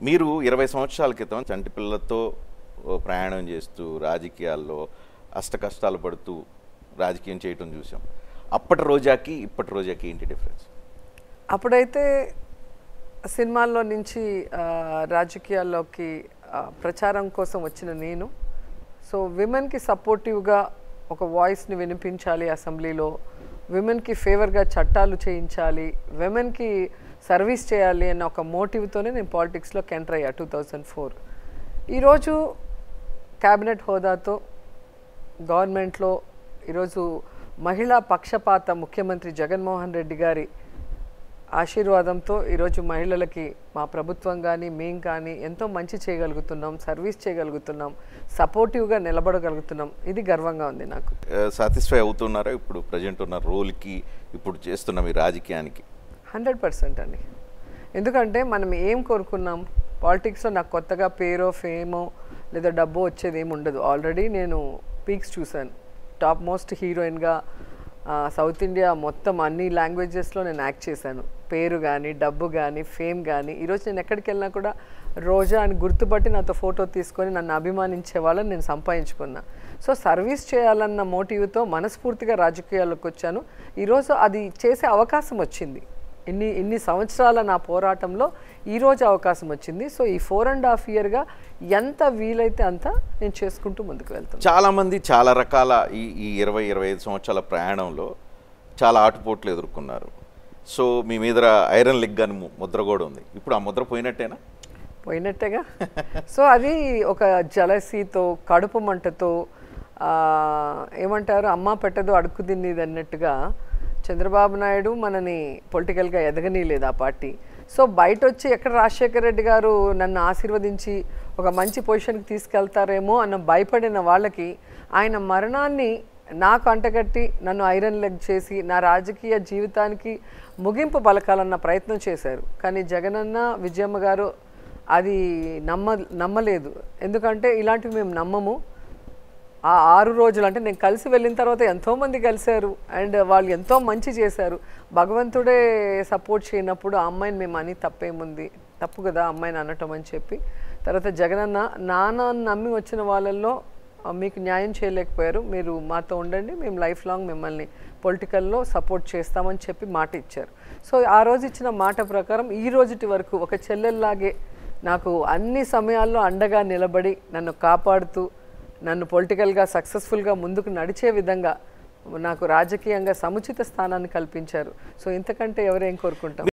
మీరు 20 సంవత్సరాల క్రితం చంటి పిల్లలతో ప్రయాణం చేస్తూ రాజకీయాల్లో అష్టకష్టాలు పడుతూ రాజకీయం చేయటం చూసాం. అప్పటి రోజాకి ఇప్పటి రోజాకి ఏంటి డిఫరెన్స్? అప్పుడైతే సినిమాల్లో నుంచి రాజకీయాల్లోకి ప్రచారం కోసం వచ్చిన నేను, సో విమెన్కి సపోర్టివ్గా ఒక వాయిస్ని వినిపించాలి అసెంబ్లీలో, విమెన్కి ఫేవర్గా చట్టాలు చేయించాలి, విమెన్కి సర్వీస్ చేయాలి అన్న ఒక మోటివ్తోనే నేను పాలిటిక్స్లోకి ఎంటర్ అయ్యా 2004. ఈరోజు క్యాబినెట్ హోదాతో గవర్నమెంట్లో ఈరోజు మహిళా పక్షపాత ముఖ్యమంత్రి జగన్మోహన్ రెడ్డి గారి ఆశీర్వాదంతో ఈరోజు మహిళలకి మా ప్రభుత్వం కానీ మేము కానీ ఎంతో మంచి చేయగలుగుతున్నాం, సర్వీస్ చేయగలుగుతున్నాం, సపోర్టివ్గా నిలబడగలుగుతున్నాం. ఇది గర్వంగా ఉంది నాకు. సాటిస్ఫై అవుతున్నారా ఇప్పుడు ప్రజెంట్ ఉన్న రోల్కి, ఇప్పుడు చేస్తున్న మీ రాజకీయానికి? 100% అండి. ఎందుకంటే మనం ఏం కోరుకున్నాం, పాలిటిక్స్లో నాకు కొత్తగా పేరో ఫేమో లేదా డబ్బో వచ్చేది ఏమి ఉండదు. ఆల్రెడీ నేను పీక్స్ చూశాను. టాప్ మోస్ట్ హీరోయిన్గా సౌత్ ఇండియా మొత్తం అన్ని లాంగ్వేజెస్లో నేను యాక్ట్ చేశాను. పేరు కానీ డబ్బు కానీ ఫేమ్ కానీ ఈరోజు నేను ఎక్కడికి వెళ్ళినా కూడా రోజా అని గుర్తుపట్టి నాతో ఫోటో తీసుకొని నన్ను అభిమానించే వాళ్ళని నేను సంపాదించుకున్నా. సో సర్వీస్ చేయాలన్న మోటివ్తో మనస్ఫూర్తిగా రాజకీయాల్లోకి వచ్చాను. ఈరోజు అది చేసే అవకాశం వచ్చింది. ఇన్ని సంవత్సరాల నా పోరాటంలో ఈరోజు అవకాశం వచ్చింది. సో ఈ 4.5 yearsగా ఎంత వీలైతే అంత నేను చేసుకుంటూ ముందుకు వెళ్తాను. చాలామంది చాలా రకాల ఈ 20-25 సంవత్సరాల ప్రయాణంలో చాలా ఆటుపోట్లు ఎదుర్కొన్నారు. సో మీ మీద ఐరన్ లెగ్ అని ముద్ర కూడా ఉంది. ఇప్పుడు ఆ ముద్ర పోయినట్టేనా? పోయినట్టేగా. సో అది ఒక జలసీతో, కడుపు మంటతో, ఏమంటారు అమ్మ పెట్టదు అడుక్కు తినేది అన్నట్టుగా చంద్రబాబు నాయుడు మనని పొలిటికల్గా ఎదగనీయలేదు ఆ పార్టీ. సో బయట వచ్చి ఎక్కడ రాజశేఖర రెడ్డి గారు నన్ను ఆశీర్వదించి ఒక మంచి పొజిషన్కి తీసుకెళ్తారేమో అన్న భయపడిన వాళ్ళకి ఆయన మరణాన్ని నాకు అంటగట్టి నన్ను ఐరన్ లెగ్ చేసి నా రాజకీయ జీవితానికి ముగింపు పలకాలన్న ప్రయత్నం చేశారు. కానీ జగనన్న, విజయమ్మ గారు అది నమ్మలేదు. ఎందుకంటే ఇలాంటివి మేము నమ్మము. ఆ 6 రోజులు అంటే నేను కలిసి వెళ్ళిన తర్వాత ఎంతోమంది కలిశారు అండ్ వాళ్ళు ఎంతో మంచి చేశారు. భగవంతుడే సపోర్ట్ చేయనప్పుడు ఆ అమ్మాయిని మేము అని తప్పేముంది, తప్పు కదా అమ్మాయిని అనటం అని చెప్పి తర్వాత జగనన్న నాన్న నమ్మి వచ్చిన వాళ్ళల్లో మీకు న్యాయం చేయలేకపోయారు, మీరు మాతో ఉండండి, మేము లైఫ్ లాంగ్ మిమ్మల్ని పొలిటికల్లో సపోర్ట్ చేస్తామని చెప్పి మాట ఇచ్చారు. సో ఆ రోజు ఇచ్చిన మాట ప్రకారం ఈ రోజుటి వరకు ఒక చెల్లెల్లాగే నాకు అన్ని సమయాల్లో అండగా నిలబడి నన్ను కాపాడుతూ నన్ను పొలిటికల్గా సక్సెస్ఫుల్గా ముందుకు నడిచే విధంగా నాకు రాజకీయంగా సముచిత స్థానాన్ని కల్పించారు. సో ఇంతకంటే ఎవరేం కోరుకుంటాం?